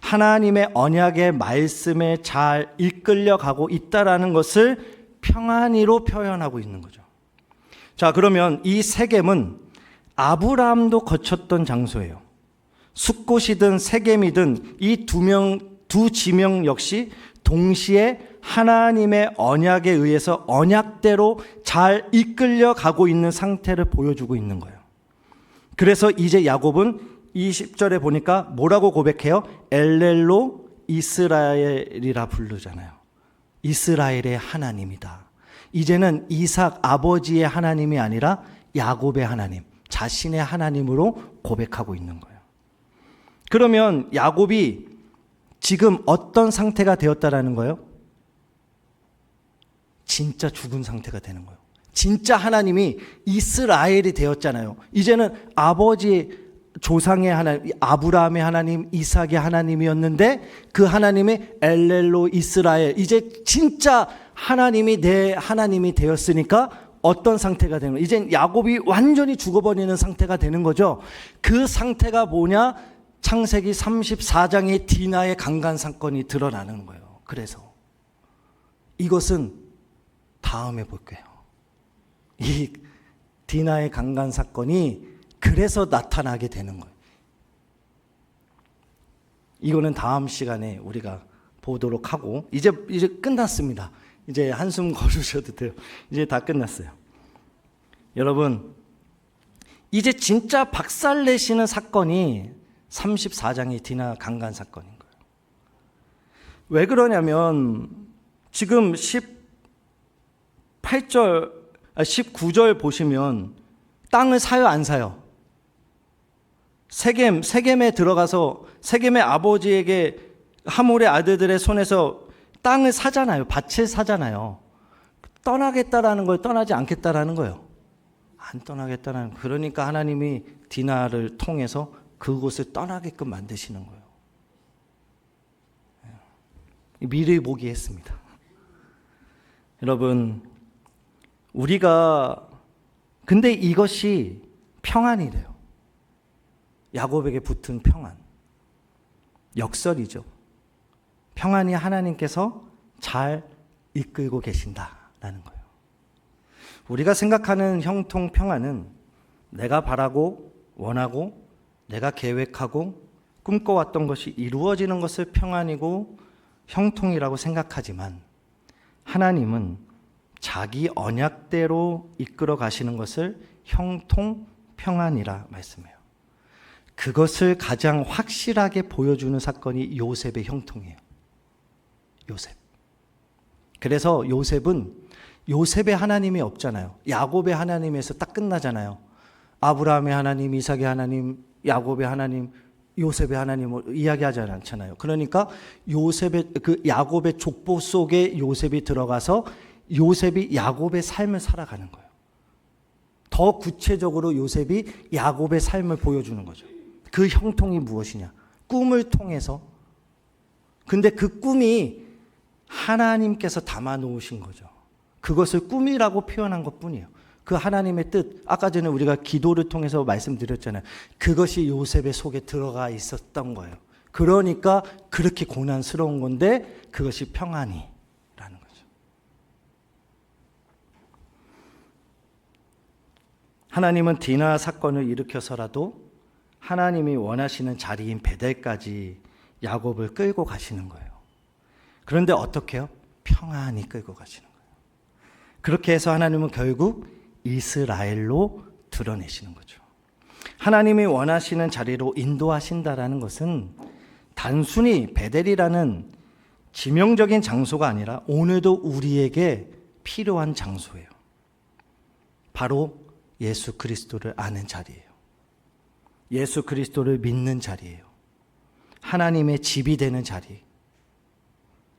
하나님의 언약의 말씀에 잘 이끌려 가고 있다라는 것을 평안히로 표현하고 있는 거죠. 자, 그러면 이 세겜은 아브라함도 거쳤던 장소예요. 숫곳이든 세겜이든 이 두 지명 역시 동시에 하나님의 언약에 의해서 언약대로 잘 이끌려 가고 있는 상태를 보여주고 있는 거예요. 그래서 이제 야곱은 20절에 보니까 뭐라고 고백해요? 엘렐로 이스라엘이라 부르잖아요. 이스라엘의 하나님이다. 이제는 이삭 아버지의 하나님이 아니라 야곱의 하나님, 자신의 하나님으로 고백하고 있는 거예요. 그러면 야곱이 지금 어떤 상태가 되었다라는 거예요? 진짜 죽은 상태가 되는 거예요. 진짜 하나님이 이스라엘이 되었잖아요. 이제는 아버지 조상의 하나님, 아브라함의 하나님, 이삭의 하나님이었는데 그 하나님이 엘렐로 이스라엘, 이제 진짜 하나님이 내 하나님이 되었으니까 어떤 상태가 되는 거예요? 이젠 야곱이 완전히 죽어버리는 상태가 되는 거죠. 그 상태가 뭐냐? 창세기 34장의 디나의 강간 사건이 드러나는 거예요. 그래서 이것은 다음에 볼게요. 이 디나의 강간 사건이 그래서 나타나게 되는 거예요. 이거는 다음 시간에 우리가 보도록 하고, 이제 끝났습니다. 이제 한숨 거두셔도 돼요. 이제 다 끝났어요. 여러분, 이제 진짜 박살내시는 사건이 34장의 디나 강간 사건인 거예요. 왜 그러냐면 지금 19절 보시면 땅을 사요, 안 사요? 세겜에 들어가서 세겜의 아버지에게 하몰의 아들들의 손에서 땅을 사잖아요. 밭을 사잖아요. 떠나겠다라는 거예요? 떠나지 않겠다라는 거예요? 안 떠나겠다라는 거예요. 그러니까 하나님이 디나를 통해서 그곳을 떠나게끔 만드시는 거예요. 미리 보기 했습니다. 여러분, 근데 이것이 평안이래요. 야곱에게 붙은 평안. 역설이죠. 평안이 하나님께서 잘 이끌고 계신다라는 거예요. 우리가 생각하는 형통 평안은 내가 바라고 원하고 내가 계획하고 꿈꿔왔던 것이 이루어지는 것을 평안이고 형통이라고 생각하지만, 하나님은 자기 언약대로 이끌어 가시는 것을 형통 평안이라 말씀해요. 그것을 가장 확실하게 보여주는 사건이 요셉의 형통이에요. 요셉. 그래서 요셉의 하나님이 없잖아요. 야곱의 하나님에서 딱 끝나잖아요. 아브라함의 하나님, 이삭의 하나님, 야곱의 하나님, 요셉의 하나님을 이야기하지 않잖아요. 그러니까 야곱의 족보 속에 요셉이 들어가서 요셉이 야곱의 삶을 살아가는 거예요. 더 구체적으로 요셉이 야곱의 삶을 보여주는 거죠. 그 형통이 무엇이냐? 꿈을 통해서. 근데 그 꿈이 하나님께서 담아 놓으신 거죠. 그것을 꿈이라고 표현한 것뿐이에요. 그 하나님의 뜻, 아까 전에 우리가 기도를 통해서 말씀드렸잖아요. 그것이 요셉의 속에 들어가 있었던 거예요. 그러니까 그렇게 고난스러운 건데 그것이 평안이라는 거죠. 하나님은 디나 사건을 일으켜서라도 하나님이 원하시는 자리인 베델까지 야곱을 끌고 가시는 거예요. 그런데 어떻게 해요? 평안히 끌고 가시는 거예요. 그렇게 해서 하나님은 결국 이스라엘로 드러내시는 거죠. 하나님이 원하시는 자리로 인도하신다라는 것은 단순히 베델이라는 지명적인 장소가 아니라 오늘도 우리에게 필요한 장소예요. 바로 예수 그리스도를 아는 자리예요. 예수 그리스도를 믿는 자리예요. 하나님의 집이 되는 자리.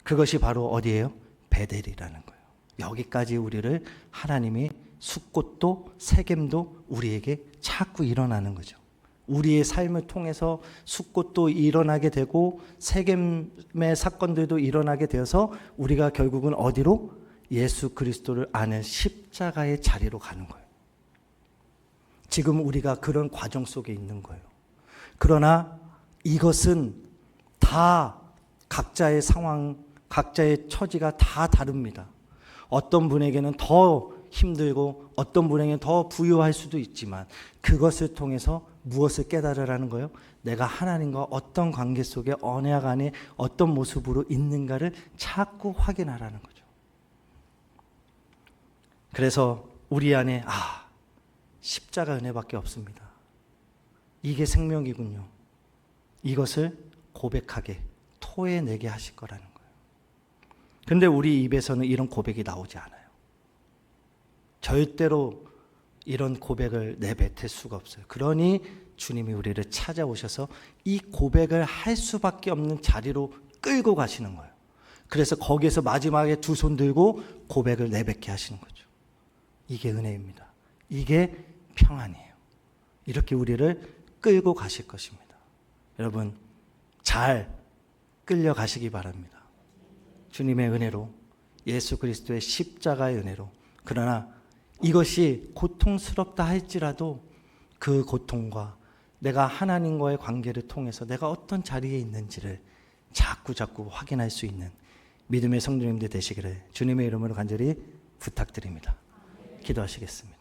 그것이 바로 어디예요? 베델이라는 거예요. 여기까지 우리를 하나님이 숫곳도 세겜도 우리에게 자꾸 일어나는 거죠. 우리의 삶을 통해서 숫곳도 일어나게 되고 세겜의 사건들도 일어나게 되어서 우리가 결국은 어디로? 예수 그리스도를 아는 십자가의 자리로 가는 거예요. 지금 우리가 그런 과정 속에 있는 거예요. 그러나 이것은 다 각자의 상황, 각자의 처지가 다 다릅니다. 어떤 분에게는 더 힘들고 어떤 분에게는 더 부유할 수도 있지만 그것을 통해서 무엇을 깨달으라는 거예요? 내가 하나님과 어떤 관계 속에 언약 안에 어떤 모습으로 있는가를 자꾸 확인하라는 거죠. 그래서 우리 안에 십자가 은혜밖에 없습니다. 이게 생명이군요. 이것을 고백하게, 토해내게 하실 거라는 거예요. 근데 우리 입에서는 이런 고백이 나오지 않아요. 절대로 이런 고백을 내뱉을 수가 없어요. 그러니 주님이 우리를 찾아오셔서 이 고백을 할 수밖에 없는 자리로 끌고 가시는 거예요. 그래서 거기에서 마지막에 두 손 들고 고백을 내뱉게 하시는 거죠. 이게 은혜입니다. 이게 평안이에요. 이렇게 우리를 끌고 가실 것입니다. 여러분, 잘 끌려가시기 바랍니다. 주님의 은혜로, 예수 그리스도의 십자가의 은혜로. 그러나 이것이 고통스럽다 할지라도 그 고통과 내가 하나님과의 관계를 통해서 내가 어떤 자리에 있는지를 자꾸 확인할 수 있는 믿음의 성도님들 되시기를 주님의 이름으로 간절히 부탁드립니다. 기도하시겠습니다.